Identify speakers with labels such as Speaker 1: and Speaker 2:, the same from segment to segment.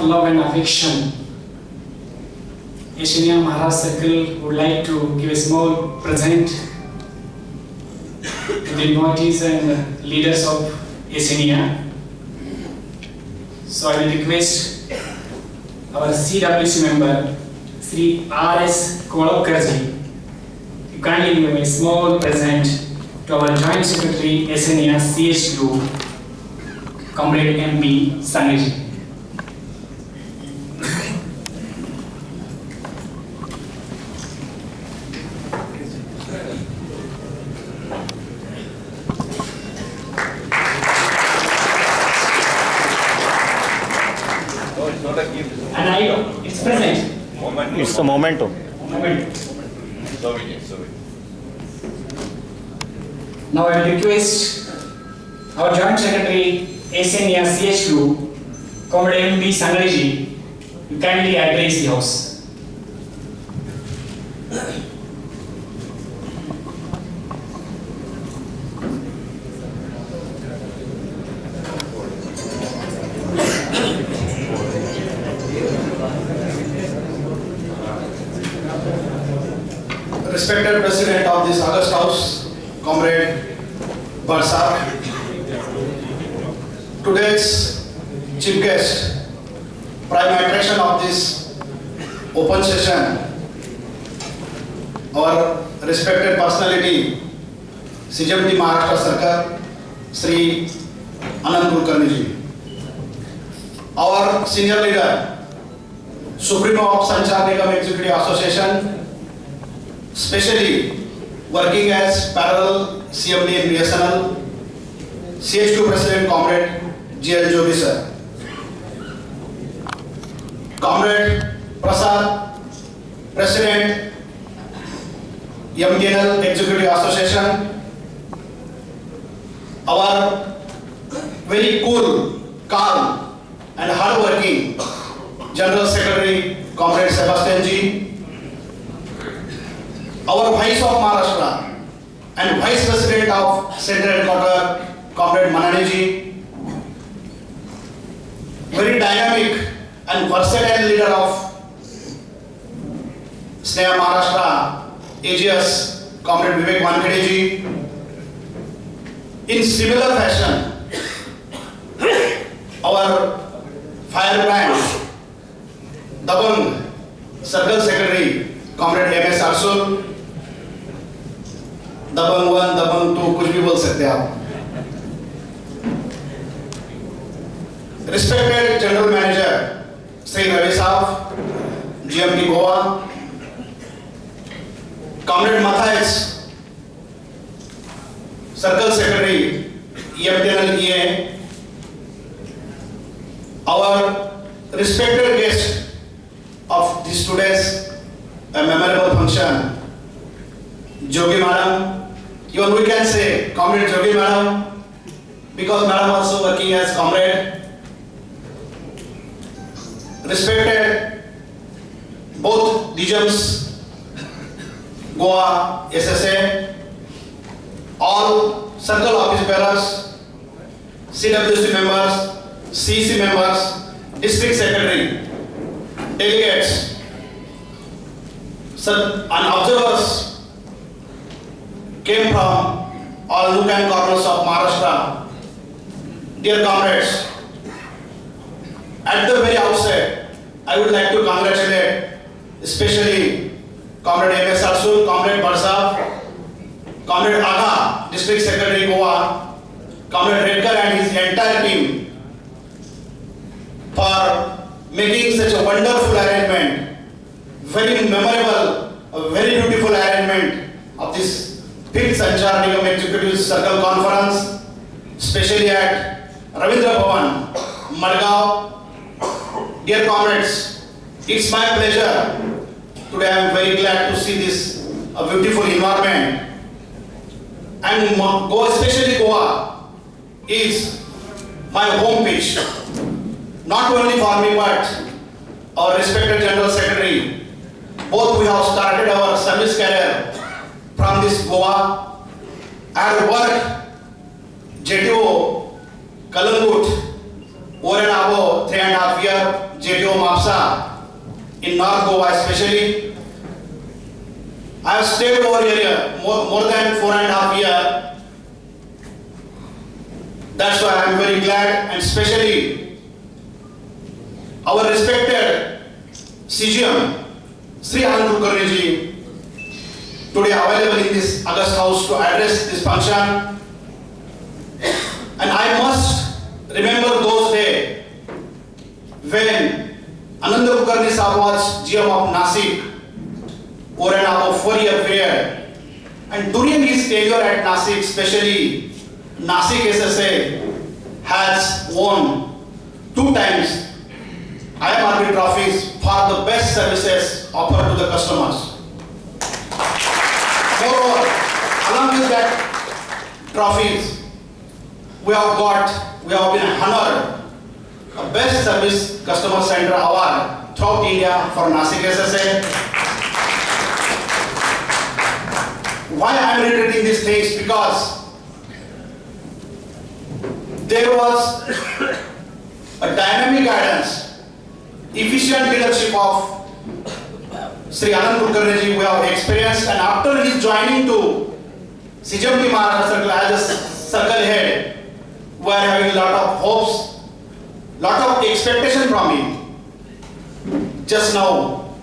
Speaker 1: of love and affection, Yesenia Maharaj Circle would like to give a small present to the devotees and leaders of Yesenia. So I will request our CWC member, Sri R.S. Kolapkarji, to kindly give a small present to our Joint Secretary Yesenia CHQ, Comrade M.B. Sangle. And I know it's present.
Speaker 2: It's a memento.
Speaker 1: Now I will request our Joint Secretary Yesenia CHQ, Comrade M.B. Sangle to kindly address the House.
Speaker 3: Respected President of this August House, Comrade Barsar, today's chief guest, prime attraction of this open session, our respected personality, CHQ Maharashtra Circle, Sri Anand Kulkarni ji, our senior leader, Supremo of Sanchar Nigam Executive Association, especially working as parallel CMD in BSNL, CHQ President Comrade G.L. Jogi sir, Comrade Prasad, President MDNL Executive Association, our very cool, calm and hard-working General Secretary Comrade Sebastian Ji, our Vice of Maharashtra and Vice President of Central Headquarters, Comrade Manani ji, very dynamic and versatile leader of Sneha Maharashtra, AGS, Comrade Vivek Wankhede ji. In similar fashion, our firebrand, Dabang Circle Secretary, Comrade M.S. Arsul, दबंग 1, दबंग 2 कुछ भी बोल सकते हैं आप. Respected General Manager Sri Ravi Saab, GMT Goa, Comrade Matthias, Circle Secretary EMTNL EA, our respected guest of this today's memorable function, Jogi Madam. Even we can say Comrade Jogi Madam, because Madam also working as Comrade. Respected both DGMs, Goa, SSA, all circle office bearers, CWC members, CC members, district secretary, delegates, and observers came from all nook and corners of Maharashtra. Dear comrades, at the very outset, I would like to congratulate especially Comrade M.S. Arsul, Comrade Barsar, Comrade Agha, District Secretary Goa, Comrade Redkar and his entire team for making such a wonderful arrangement, very memorable, a very beautiful arrangement of this 5th Sanchar Nigam Executive Circle Conference, especially at Ravindra Bhavan, Madgaon. Dear comrades, it's my pleasure. Today I am very glad to see this beautiful environment. And Goa, especially Goa, is my home pitch. Not only for me, but our respected General Secretary. Both we have started our service career from this Goa. I have worked JTO, Kalangut, over and above 3.5 years, JTO MAPSA in North Goa especially. I have stayed over here more than 4.5 years. That's why I am very glad, and especially our respected CGM, Sri Anand Kulkarni ji, today available in this August House to address this function. And I must remember those days when Anand Kulkarni Sahab was GM of Nasik over and above 4-year period. And during his tenure at Nasik, especially Nasik SSA has won 2 times IMRB trophies for the best services offered to the customers. Moreover, along with that trophies, we have been honored a best service customer center award throughout India for Nasik SSA. Why I am reiterating these things? Because there was a dynamic guidance, efficient leadership of Sri Anand Kulkarni ji we have experienced, and after his joining to CHQ Maharashtra Circle as a circle head, we are having a lot of hopes, lot of expectation from him. Just now,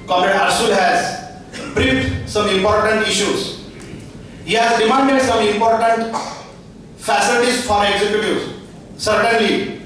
Speaker 3: Comrade Arsul has briefed some important issues. He has demanded some important facilities for executives. Certainly,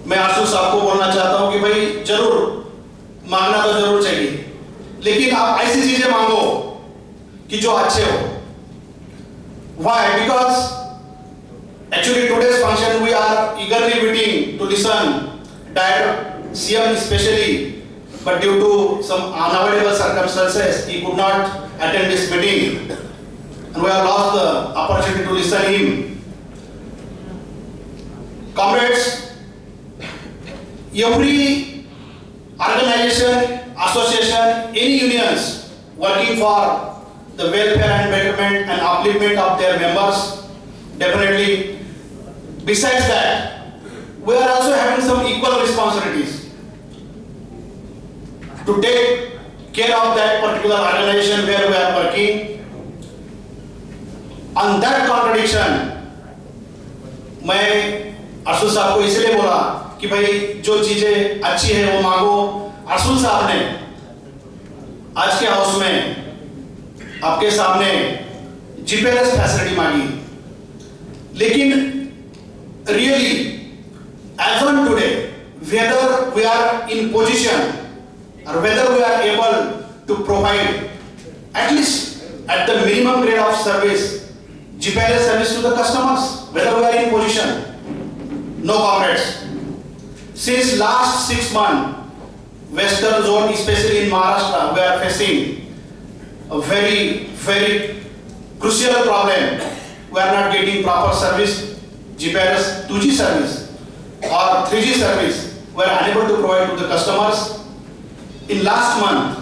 Speaker 3: मैं आरसू साहब को बोलना चाहता हूं कि भाई जरूर मांगना तो जरूर चाहिए, लेकिन आप ऐसी चीजें मांगो कि जो अच्छे हो. Why? Because actually today's function we are eagerly waiting to listen Director CM especially, but due to some unavoidable circumstances he could not attend this meeting, and we have lost the opportunity to listen to him. Comrades, every organization, association, any unions working for the welfare and betterment and upliftment of their members, definitely. Besides that, we are also having some equal responsibilities to take care of that particular organization where we are working. On that contradiction, मैं अर्सुल साहब को इसलिए बोला कि भाई जो चीजें अच्छी है वो मांगो. अर्सुल साहब ने आज के हाउस में आपके सामने जीपीएस फैसिलिटी मांगी, लेकिन really as on today whether we are in position or whether we are able to provide at least at the minimum grade of service GPRS service to the customers, whether we are in position. No, comrades. Since last 6 months, Western zone, especially in Maharashtra, we are facing a very crucial problem. We are not getting proper service, GPRS 2G service or 3G service. We are unable to provide to the customers. In last month,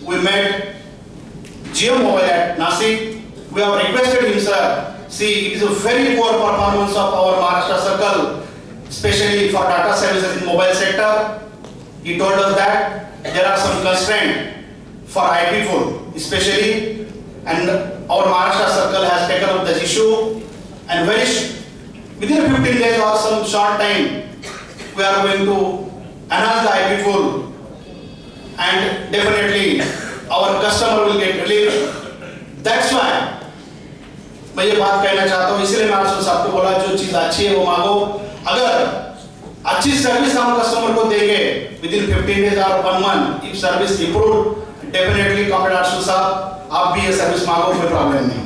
Speaker 3: we met GM Mobile at Nasik. We have requested him, sir, see, it is a very poor performance of our Maharashtra circle, especially for data services in mobile sector. He told us that there are some constraints for IP full, especially, and our Maharashtra circle has taken up this issue, and within 15 days or some short time, we are going to enhance the IP full, and definitely our customer will get relief. That's why मैं ये बात कहना चाहता हूँ, इसलिए मैं आरसू साहब को बोला जो चीज अच्छी है वो मांगो. अगर अच्छी सर्विस हम कस्टमर को देंगे विदिन 15 days और 1 month, if service improved, definitely comrade Arsu साहब आप भी ये सर्विस मांगो, कोई प्रॉब्लम नहीं.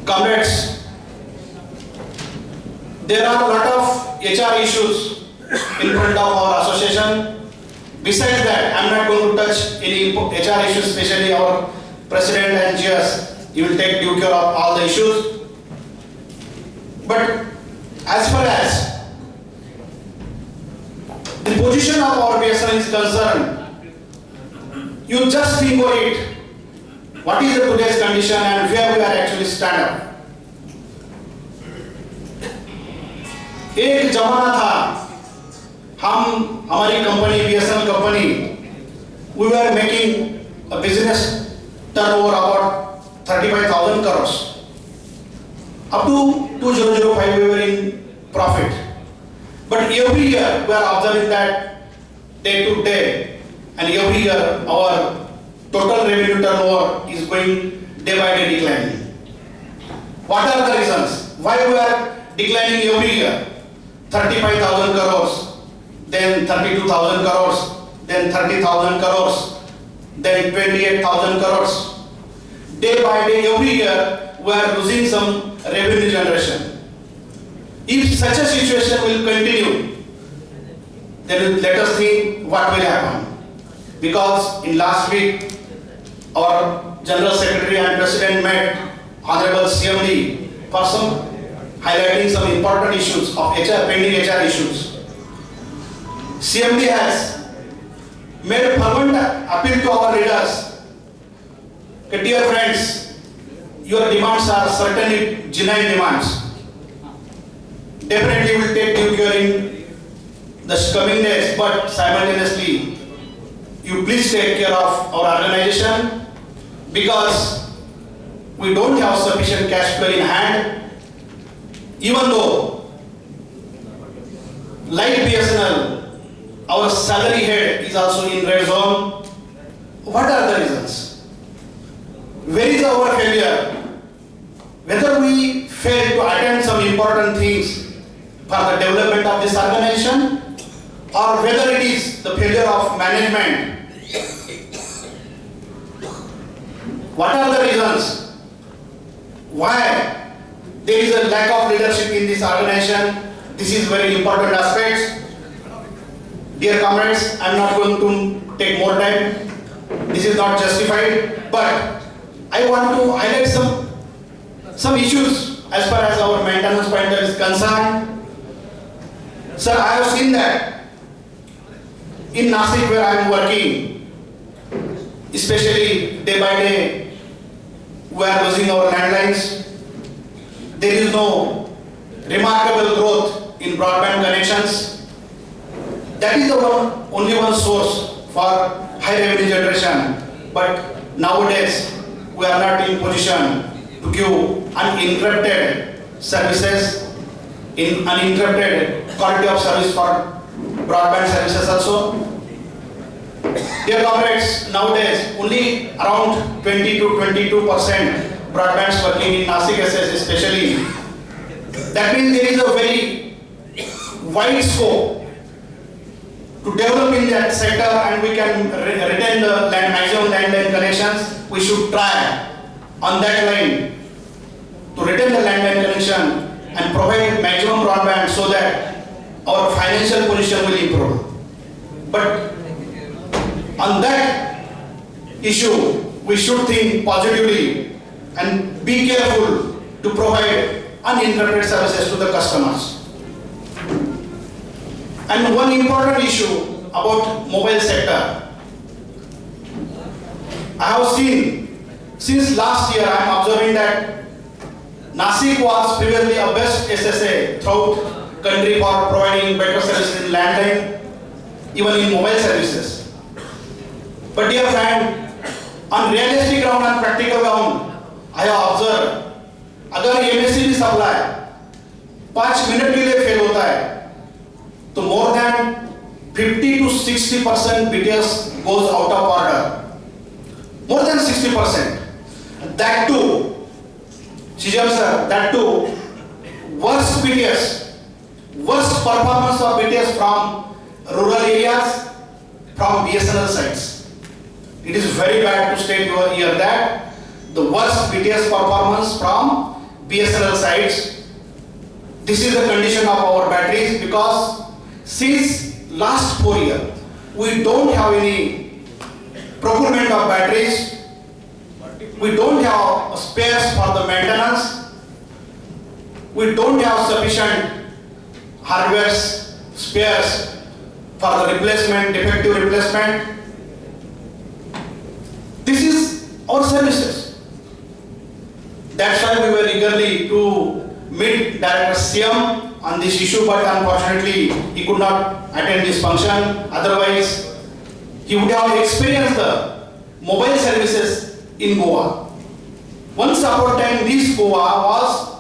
Speaker 3: Comrades, there are a lot of HR issues in front of our association. Besides that, I am not going to touch any HR issues, especially our president and GS. He will take due care of all the issues. But as far as the position of our BSNL is concerned, you just think of it. what is the today's condition and where we are actually stand up. एक जमाना था, हम हमारी company BSNL company, we were making a business turnover about 35,000 crores. Up to 2005 we were in profit. But every year we are observing that day to day, and every year our total revenue turnover is going day by day declining. What are the reasons? Why we are declining every year? 35,000 crores, then 32,000 crores, then 30,000 crores, then 28,000 crores. Day by day, every year, we are losing some revenue generation. If such a situation will continue, then let us think what will happen. Because in last week, our General Secretary and President met Honorable CMD for some highlighting some important issues of HR, pending HR issues. CMD has made a fervent appeal to our leaders. Dear friends, your demands are certainly genuine demands. Definitely will take due care in the coming days, but simultaneously, you please take care of our organization because we don't have sufficient cash flow in hand. Even though, like BSNL, our salary head is also in red zone. What are the reasons? Where is our failure? Whether we fail to attend some important things for the development of this organization, or whether it is the failure of management. What are the reasons? Why there is a lack of leadership in this organization? This is very important aspect. Dear comrades, I am not going to take more time. This is not justified, but I want to highlight some issues as far as our maintenance pointer is concerned. Sir, I have seen that in Nasik where I am working, especially day by day, we are losing our landlines. There is no remarkable growth in broadband connections. That is the only one source for high revenue generation. But nowadays, we are not in position to give uninterrupted services, in uninterrupted quality of service for broadband services also. Dear comrades, nowadays only around 20 to 22% broadbands working in Nasik SS especially. That means there is a very wide scope to develop in that sector, and we can retain the maximum landline connections. We should try on that line to retain the landline connection and provide maximum broadband so that our financial position will improve. But on that issue, we should think positively and be careful to provide uninterrupted services to the customers. And one important issue about mobile sector. I have seen since last year, I am observing that Nasik was previously a best SSA throughout country for providing better services in landline, even in mobile services. But dear friend, on realistic ground and practical ground, I have observed, अगर MSCB supply 5 minute के लिए fail होता है, तो more than 50 to 60% BTS goes out of order. More than 60%. That too, CGM sir, that too, worst BTS, worst performance of BTS from rural areas, from BSNL sites. It is very bad to state over here that the worst BTS performance from BSNL sites. This is the condition of our batteries, because since last 4 years, we don't have any procurement of batteries. We don't have spares for the maintenance. We don't have sufficient hardware spares for the replacement, defective replacement. This is our services. That's why we were eagerly to meet Director CM on this issue, but unfortunately he could not attend this function. Otherwise, he would have experienced the mobile services in Goa. Once upon a time, this Goa was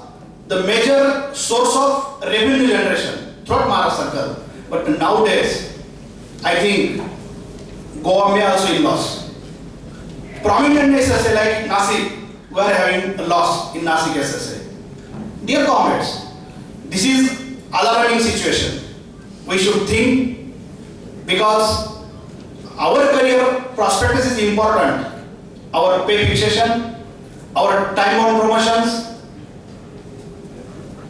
Speaker 3: the major source of revenue generation throughout Maharashtra. But nowadays, I think Goa may also in loss. Prominent SSA like Nasik, we are having a loss in Nasik SSA. Dear comrades, this is alarming situation. We should think, because our career prospectus is important. Our pay fixation, our time on promotions,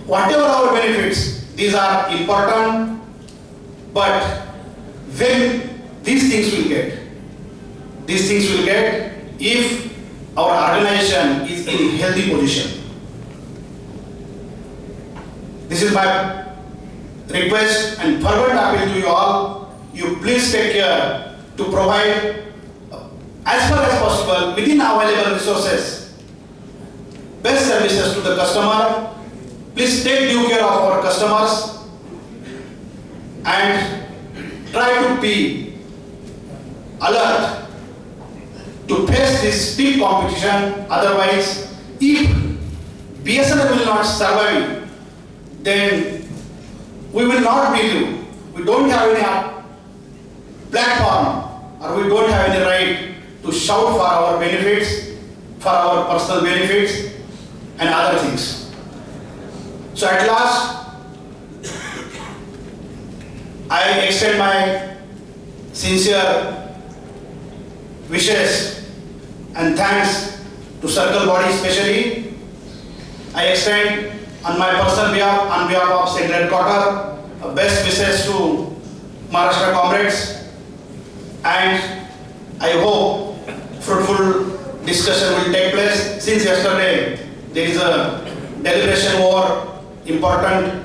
Speaker 3: whatever our benefits, these are important. But when these things will get if our organization is in healthy position. This is my request and fervent appeal to you all. You please take care to provide as far as possible within available resources best services to the customer. Please take due care of our customers and try to be alert to face this steep competition. Otherwise, if BSNL will not survive, then we will not be able. We don't have any platform, or we don't have any right to shout for our benefits, for our personal benefits and other things. So at last, I extend my sincere wishes and thanks to Circle body especially. I extend on my personal behalf, on behalf of Sangle headquarters, best wishes to Maharashtra comrades, and I hope fruitful discussion will take place. Since yesterday there is a deliberation over important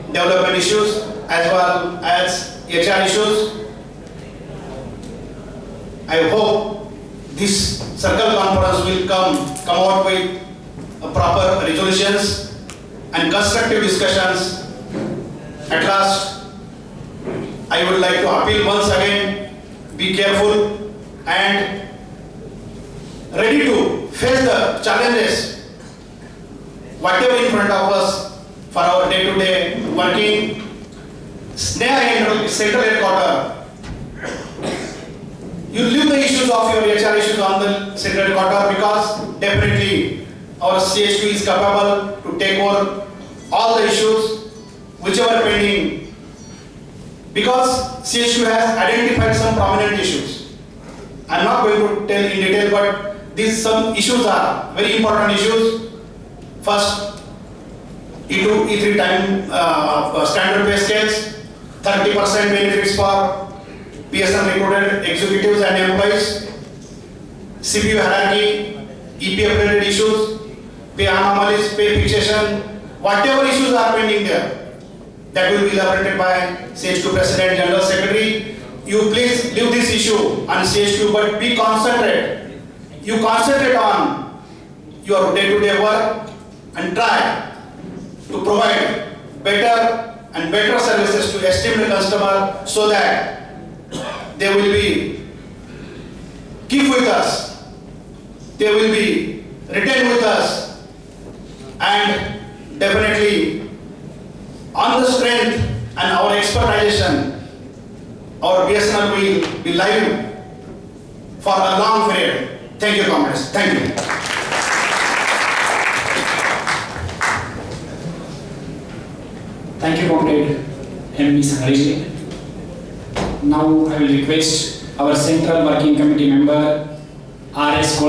Speaker 3: development issues as well as HR issues. I hope this Circle conference will come out with proper resolutions and constructive discussions. At last, I would like to appeal once again, be careful and ready to face the challenges, whatever in front of us for our day-to-day working. Sneha Central Headquarters, you leave the issues of your HR issues on the Central Headquarters, because definitely our CHQ is capable to take over all the issues whichever pending, because CHQ has identified some prominent issues. I am not going to tell in detail, but these some issues are very important issues. First, E2, E3 time standard pay scales, 30% benefits for PSN recruited executives and employees, CPU hierarchy, EPF related issues, pay anomalies, pay fixation, whatever issues are pending there, that will be elaborated by CHQ President, General Secretary. You please leave this issue on CHQ, but be concentrate. You concentrate on your day-to-day work and try to provide better and better services to esteemed customer, so that they will be keep with us, they will be retain with us, and definitely on the strength and our expertization, our BSNL will be live for a long period. Thank you, comrades. Thank you.
Speaker 1: Thank you, Comrade M.B. Sangle. Now I will request our Central Working Committee member R.S.